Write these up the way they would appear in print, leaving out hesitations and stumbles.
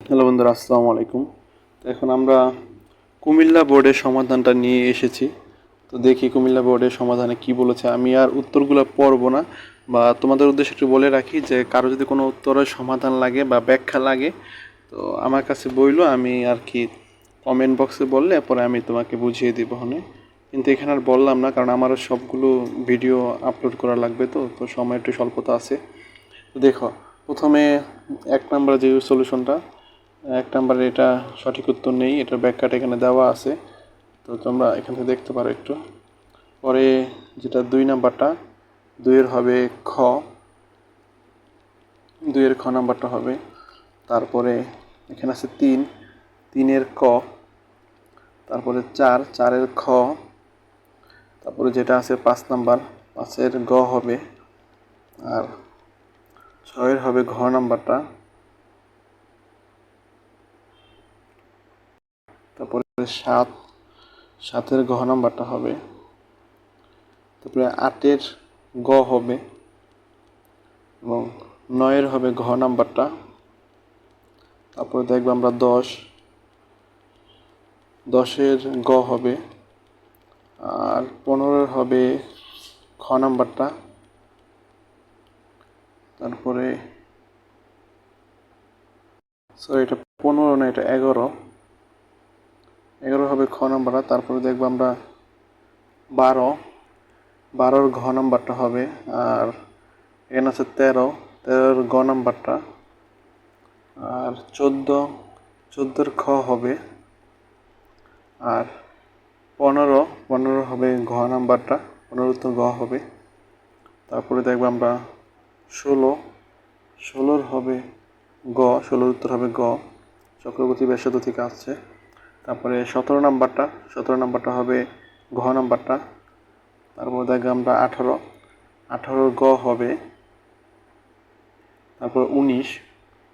Hello বন্ধুরা, আসসালামু আলাইকুম। তো এখন আমরা কুমিল্লা বোর্ডের সমাধানটা নিয়ে এসেছি। তো দেখি কুমিল্লা বোর্ডের সমাধানে কি বলেছে। আমি আর উত্তরগুলো পড়ব না, বা তোমাদের উদ্দেশ্যে একটু বলে রাখি যে কারো যদি কোনো উত্তরের সমাধান লাগে বা ব্যাখ্যা লাগে তো আমার কাছে বইলো, আমি আর কি কমেন্ট বক্সে বললে পরে আমি তোমাকে বুঝিয়ে দিব হনে। কিন্তু এখানে আর বললাম না, কারণ আমারও সবগুলো ভিডিও আপলোড করা লাগবে, তো তো সময় একটু স্বল্পতা আছে। তো দেখো, প্রথমে 1 নম্বরে যে সলিউশনটা, 1 নম্বরে এটা সঠিক উত্তর নেই, এটার ব্যাখ্যাটা এখানে দেওয়া আছে, তো তোমরা এখান থেকে দেখতে পারো একটু। পরে যেটা 2 নম্বরটা, 2-এর হবে খ, 2-এর খ নাম্বারটা হবে। তারপরে এখানে আছে 3, 3-এর ক। তারপরে 4, 4-এর খ। তারপরে যেটা আছে 5 নম্বর, 5-এর গ হবে। আর 6-এর হবে ঘ নাম্বারটা। তারপরে 7, 7-এর ঘ নাম্বারটা হবে। তারপরে 8-এর গ হবে এবং 9-এর হবে ঘ নাম্বারটা। তারপরে দেখবো আমরা 10, 10-এর গ হবে। আর 15-এর হবে খ নাম্বারটা। তারপরে সরি, এটা 15 না, এটা 11, 11 হবে খ নাম্বারটা। তারপরে দেখবো আমরা 12, 12-এর ঘ নাম্বারটা হবে। আর এখানে আছে 13, 13-এর গ নাম্বারটা। আর 14, 14-এর খ হবে। আর 15, 15 হবে ঘ নাম্বারটা, 15 তো গ হবে। তারপরে দেখবো আমরা 16, 16-এর হবে গ, 16-এর উত্তর হবে গ, চক্রবর্তী ব্যাসার্ধ থেকে আসছে। তারপরে 17 নাম্বারটা, 17 নাম্বারটা হবে ঘ নাম্বারটা। তারপর দেখবো আমরা 18, 18-এর গ হবে। তারপর 19,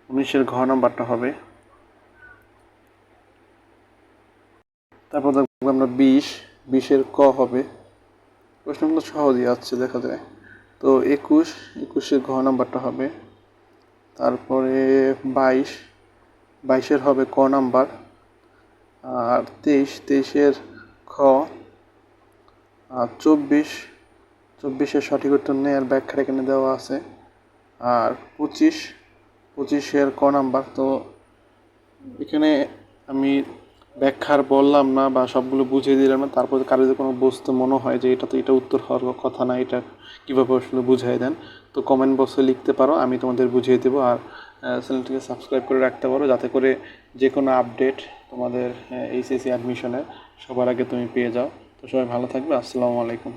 19-এর ঘ নাম্বারটা হবে। তারপর দেখবো আমরা 20, 20-এর ক হবে। প্রশ্নগুলো সহজই আসছে, দেখা যায়। তো 21, 21-এর ঘ নাম্বারটা হবে। তারপরে 22, 22-এর হবে ক নাম্বার। আর 23, 23-এর খ। আর 24, 24-এর সঠিক উত্তর নেই, আর ব্যাখ্যাটা এখানে দেওয়া আছে। আর 25, 25-এর ক নাম্বার। তো এখানে আমি ব্যাখ্যার বললাম না বা সবগুলো বুঝিয়ে দিলাম না। তারপর কারো যদি কোনো বস্তু মনে হয় যে এটা তো এটা উত্তর হওয়ার কথা না, এটা কীভাবে আসলে বুঝিয়ে দেন, তো কমেন্ট বক্সে লিখতে পারো, আমি তোমাদের বুঝিয়ে দেবো। আর চ্যানেলটিকে সাবস্ক্রাইব করে রাখতে পারো, যাতে করে যে কোনো আপডেট তোমাদের এইচএসসি অ্যাডমিশনের সবার আগে তুমি পেয়ে যাও। তো সবাই ভালো থাকবে। আসসালামু আলাইকুম।